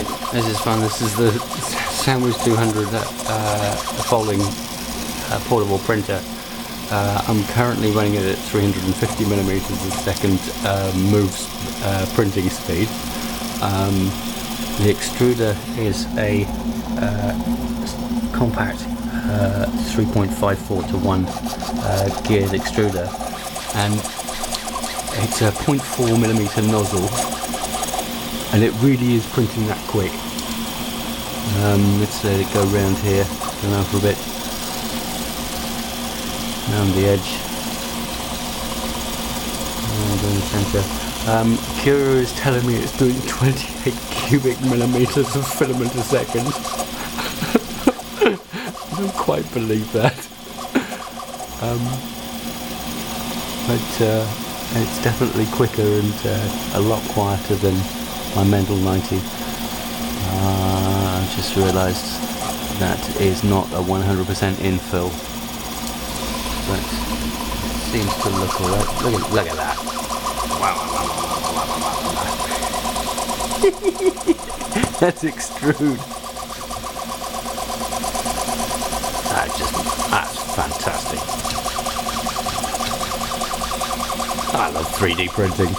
Right, this is fun. This is the Sandwich200 Folding portable printer. I'm currently running it at 350 millimeters a second moves printing speed. The extruder is a compact 3.54 to 1 geared extruder, and it's a 0.4 millimeter nozzle, and it really is printing that quick. Let's let it go round here, go around for a bit, around the edge, and in the centre. Cura is telling me it's doing 28 cubic millimeters of filament a second. I don't quite believe that. But it's definitely quicker and a lot quieter than my Mendel 90. I just realised that is not a 100% infill, but it seems to look alright. Look at that! That's extrude. That's fantastic. I love 3D printing.